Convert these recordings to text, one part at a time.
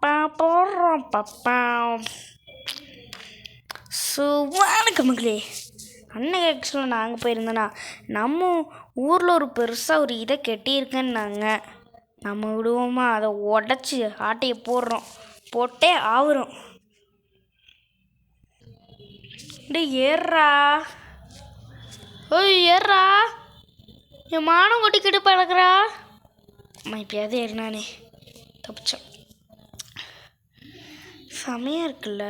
போடுறோம் பாப்பா. ஸோ வணக்கம் மக்களே. அன்னைக்கு ஆக்சுவலாக நாங்கள் போயிருந்தோன்னா நம்ம ஊரில் ஒரு பெருசாக ஒரு இதை கெட்டியிருக்கேன்னாங்க. நம்ம விடுவோமா? அதை உடச்சி ஆட்டையை போட்டே ஆகுறோம். ஏறா ஓய் ஏறா, என் மானம் கொட்டிக்கிட்டு பழக்கிறா. அம்மா இப்போயாவது ஏறினானே, தப்பிச்சோம். செமையாக இருக்குல்ல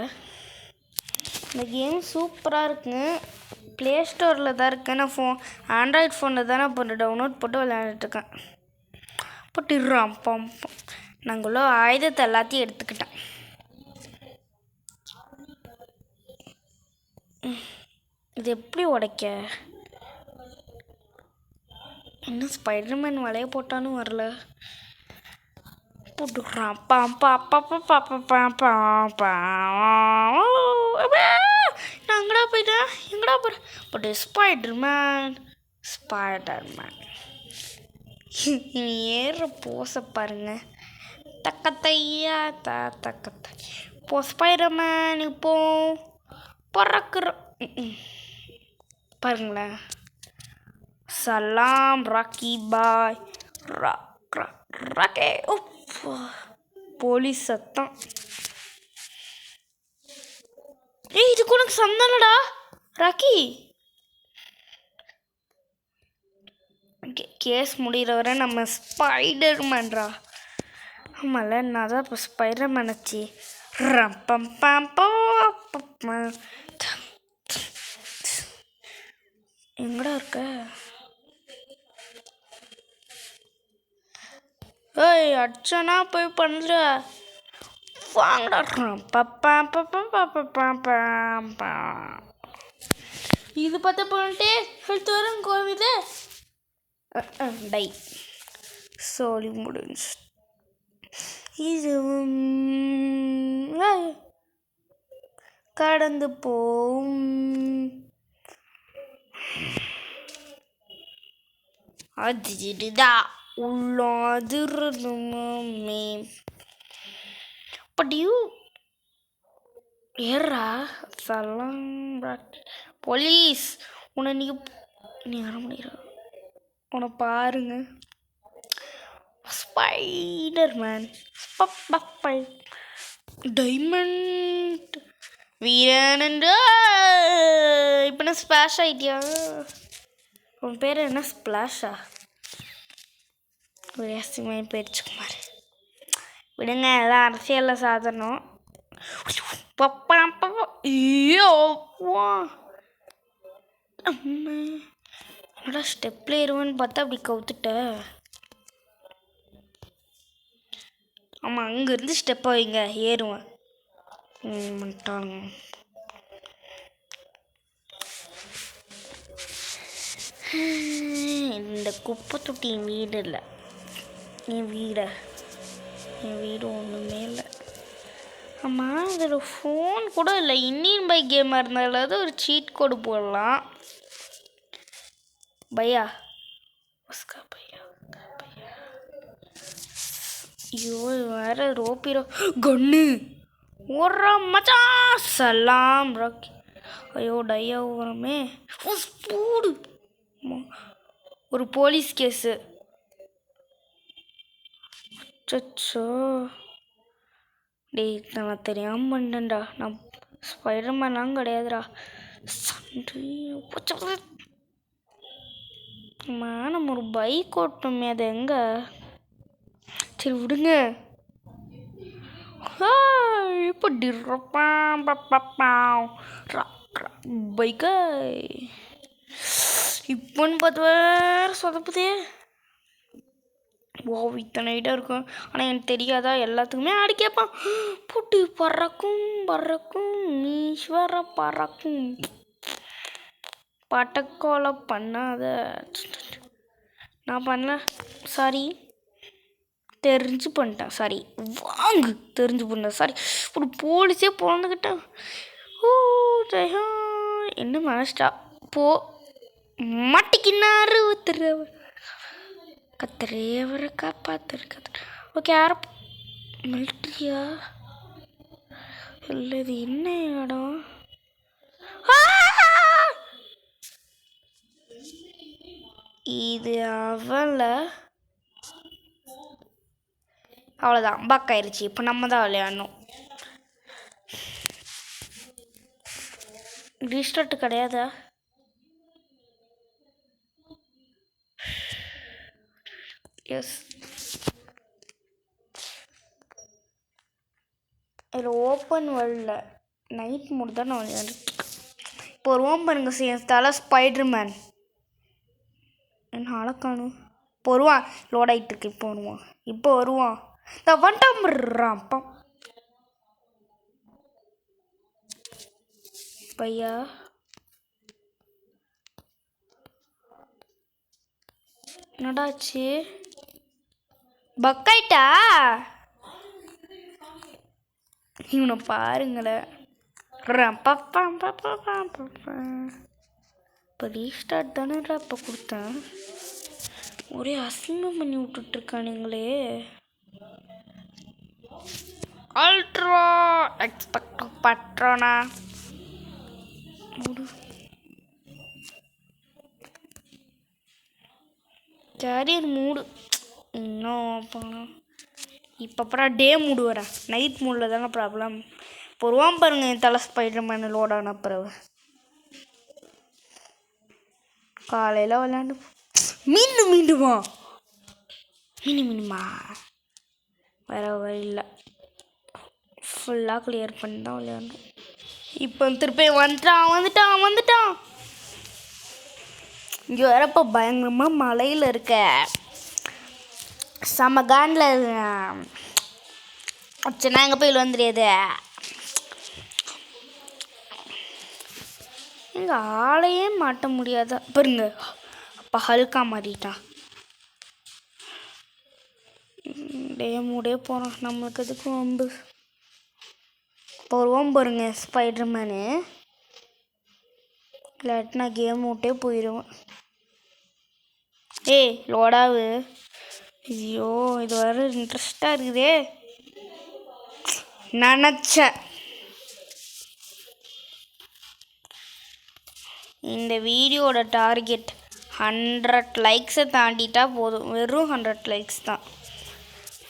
இந்த கேம், சூப்பராக இருக்குங்க. ப்ளே ஸ்டோரில் தான் இருக்கேன். நான் ஆண்ட்ராய்ட் ஃபோனில் தான் நான் டவுன்லோட் போட்டு விளையாண்டுட்ருக்கேன். போட்டுடுறான் பம்பம். நாங்கள் ஆயுதத்தை எல்லாத்தையும் எடுத்துக்கிட்டேன். இது எப்படி உடைக்க? இன்னும் ஸ்பைடர்மேன் வலைய போட்டாலும் வரல. போட்டுடுறான் நான் எங்கடா போயிட்டேன்? எங்கடா போகிறேன்? பட் ஸ்பைடர்மேன் ஏற போச பாருங்க. தக்கத்தையா தக்கத்தை போ ஸ்பைடர்மேன். இப்போ பறக்குற பாருங்களேன். சலாம் ராக்கி பாய் ராக்கே. போலீஸ் சத்தம். ஏய், இது கூட சந்தனடா ராக்கி. கேஸ் முடிகிற வரை நம்ம ஸ்பைடர்மேன்ரா. ஆமாம்ல, நான் தான் இப்போ ஸ்பைடர்மேன் ஆச்சு. எங்கடா இருக்க? ஏய், அச்சனா போய் பண்ணுற வாங்கடா. இது பார்த்து பண்ணிட்டு ஹெல்த் வரும் கோவிது டை சோழி முடிஞ்சு. இதுவும் கடந்து போகும். அதுதான் உள்ளாதுமே. படியூ ஏறா சலாம் போலீஸ். உன்னை நீ வர முடியல. உன்னை பாருங்க ஸ்பைடர்மேன். டைமண்ட் வீரன். இப்போ என்ன ஸ்பிளாஷ் ஆகிட்டியா? உன் பேர் என்ன? ஸ்பிளாஷா? விளையாசிமே பேச்சுக்குமார். விடுங்க, அதான் அரசியலில் சாதனம். ஐயோ என்னடா ஸ்டெப்பில் ஏறுவேன்னு பார்த்தா அப்படி கவுத்துட்ட. ஆமாம், அங்கேருந்து ஸ்டெப்பை வைங்க, ஏறுவேன். பண்ணிட்டாங்க. இந்த குப்பை தொட்டி என் வீடு இல்லை. என் வீடு ஒன்றுமே இல்லை. ஆமாம், அதில் ஃபோன் கூட இல்லை. இன்னியன் பை கேமாக இருந்தாலும் ஒரு சீட் கோடு போடலாம். பையா உஸ்கா பையா. ஐயோ, வேற ரோப்பிரோ கண்ணு ஓடுறா மச்சான். சலாம் ராக்கி. ஐயோ, டையா ஓரமே ஸ்பூடு. ஒரு போலீஸ் கேஸு. அச்சோ டேய், நான் தெரியாமல் பண்ணிட்டேன்டா. நான் ஸ்பைடர்மேன்லாம் கிடையாதுடா. அம்மா, நம்ம ஒரு பைக் ஓட்டணுமே, அது எங்கே? சரி விடுங்க. இப்போ பைக்கை இப்போன்னு பார்த்து வேறு சொதப்புதே. ஓ, இத்தனை ஐட்டம் இருக்கும். ஆனால் எனக்கு தெரியாதா? எல்லாத்துக்குமே ஆடி கேட்பான். போட்டு பறக்கும் ஈஸ்வர பறக்கும். பட்டக்கோலை பண்ணாத. நான் பண்ணல, சாரி. தெரிஞ்சு பண்ணிட்டேன், சாரி. வாங்கு, தெரிஞ்சு பண்ணேன், சாரி. ஒரு போலீஸே பிறந்துக்கிட்டேன். ஓ ஜெயா, என்ன மனஸ்டா போ மாட்டிக்கினாரு கத்திரேவரை காப்பாத்துரு. ஓகே, யாரை மிலிட்ரியா இல்லை, இது என்ன இடம்? இது அவள அவ்வளோதான், பக் ஆயிடுச்சு. இப்போ நம்ம தான் விளையாடணும். ரீஸ்டார்ட் கிடையாதா? எஸ். இதில் ஓப்பன் வரல, நைட் மூட் தான் நான் விளையாண்டுட்டு. இப்போ வருவோம் பாருங்க, சேர்த்தால ஸ்பைடர்மேன் என்ன அழக்கானு. இப்போ வருவான், லோட் ஆகிட்டு இருக்கு. இப்போ வருவான் இந்த வந்துட்டான் அப்பா பையா. என்னடாச்சு? பக்காயிட்டா? இவனை பாருங்களேன். இப்போ ரீஸ்டார்ட் தானேடா இப்போ கொடுத்தேன். ஒரே அசிங்கம் பண்ணி விட்டுட்ருக்கானுங்களே. அல்ட்ரா எக்ஸ்பெக்ட் பட்றோனா மூடு. கேரியர் மூடு இன்னும் போனோம். இப்போ அப்புறம் டே மூடு வரேன். நைட் மூடில் தானே ப்ராப்ளம். பொருவான் பாருங்க, என் தலை ஸ்பைடர்மேன் லோட் ஆன பிறகு காலையில் விளையாண்டு மீண்டுமா மீனுமா வேற வழி இல்லை. ஃபுல்லாக கிளியர் பண்ணி தான் விளையாடணும். இப்போ திருப்பி வந்துட்டான். இங்கே வரப்போ பயங்கரமாக மலையில் இருக்க சமகானில் வச்சுன்னா எங்கே போய் வந்துடுது. எங்கள் ஆளையே மாட்ட முடியாதா பாருங்க. அப்போ ஹல்கா மாறிட்டான். டே மூடே போகிறோம், நம்மளுக்கு எதுக்கு வம்பு. இப்போ வருவோம் பாருங்க ஸ்பைடர்மேனு. இல்லாட்டினா கேம் விட்டே போயிடுவேன். ஏய் லோடாவு. ஐயோ இது வர இன்ட்ரெஸ்டாக இருக்குதே. நினச்சேன் இந்த வீடியோட டார்கெட் 100 லைக்ஸை தாண்டிட்டா போதும். வெறும் 100 லைக்ஸ் தான்,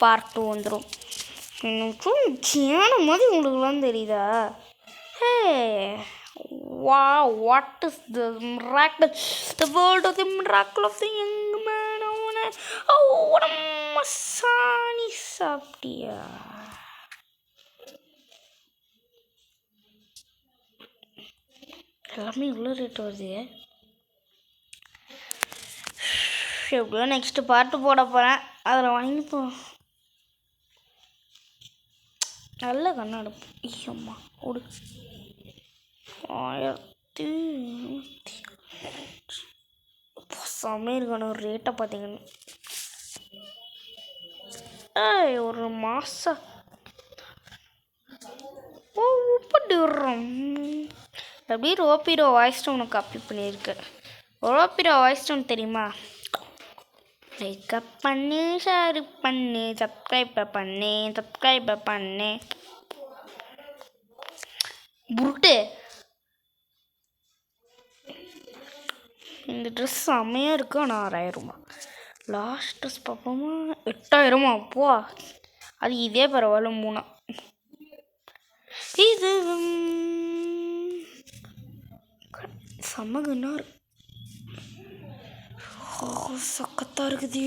பார்ட் 2 வந்துடும். இன்னும் சேன மாதிரி உங்களுக்குலாம் தெரியுதா? ஹே வா, what is the miracle, the world of the miracle of the young man. சாணி சாப்பிட்டியா? எல்லாமே இவ்வளோ ரேட் வருது. எப்படியோ நெக்ஸ்ட்டு பார்ட்டு போட போகிறேன், அதில் வாங்கிப்போம். நல்ல கண்ணாடுப்போம். ஐயம்மா ஓடு. 1000 சமையல் கண்ணூர் ரேட்டை பார்த்தீங்கன்னு ஒரு மாதம் உப்பட்டுறோம். அப்படியே ரோபிரோ வாய்ஸ் டோனை காப்பி பண்ணியிருக்கேன். ரோபிரோ வாய்ஸ் டோன் தெரியுமா? லைக்கப் பண்ணு, ஷேர் பண்ணு, சப்ஸ்கிரைப் பண்ணு. புருட்டு இந்த ட்ரெஸ் செம்மையாக இருக்கு. ஆனால் 6000 லாஸ்ட் ட்ரெஸ் பார்ப்போமா? 8000 அப்போ அது இதே பரவாயில்ல. 3 இது செம்மகுன்னா சக்கத்தாக இருக்குது.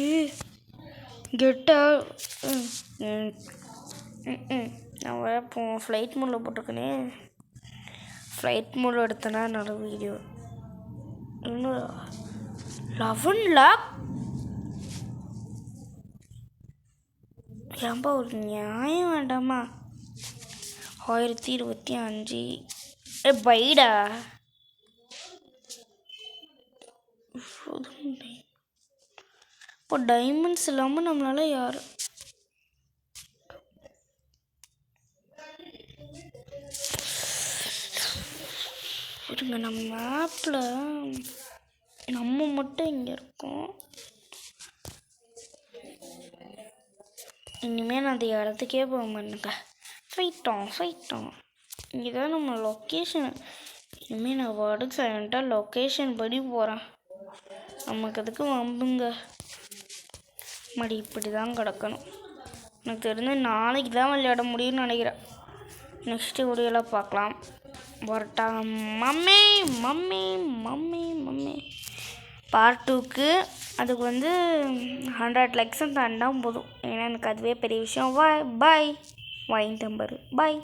கெட்ட நான் வர இப்போ ஃப்ளைட் மோடில் போட்டிருக்கேனே. ஃப்ளைட் மோடில் எடுத்தேன்னா நல்ல வீடியோ. இன்னும் 11 lakh ஏன்பா ஒரு நியாயம் வேண்டாமா? 1025 பைடா. இப்போ டைமண்ட்ஸ் இல்லாமல் நம்மளால யார் இருங்க. நம்ம மேப்பில் நம்ம மட்டும் இங்கே இருக்கோம். இனிமேல் நான் அந்த இடத்துக்கே போக மாட்டேங்க. போயிட்டோம். இங்கே தான் நம்ம லொக்கேஷன். இனிமேல் நான் வார்டுக்கு சைலண்ட்டாக லொக்கேஷன் படி போகிறேன். நமக்கு அதுக்கு வம்புங்க. மடி இப்படி தான் கிடக்கணும். எனக்கு தெரிஞ்சு நாளைக்கு தான் விளையாட முடியும்னு நினைக்கிறேன். நெக்ஸ்ட்டு வீடியோவில் பார்க்கலாம். வரட்டா மம்மி பார்ட் 2க்கு அதுக்கு 100 லைக்ஸும் தாண்டா போதும். ஏன்னா எனக்கு அதுவே பெரிய விஷயம். பாய் வாங்கி தம்பரு பாய்.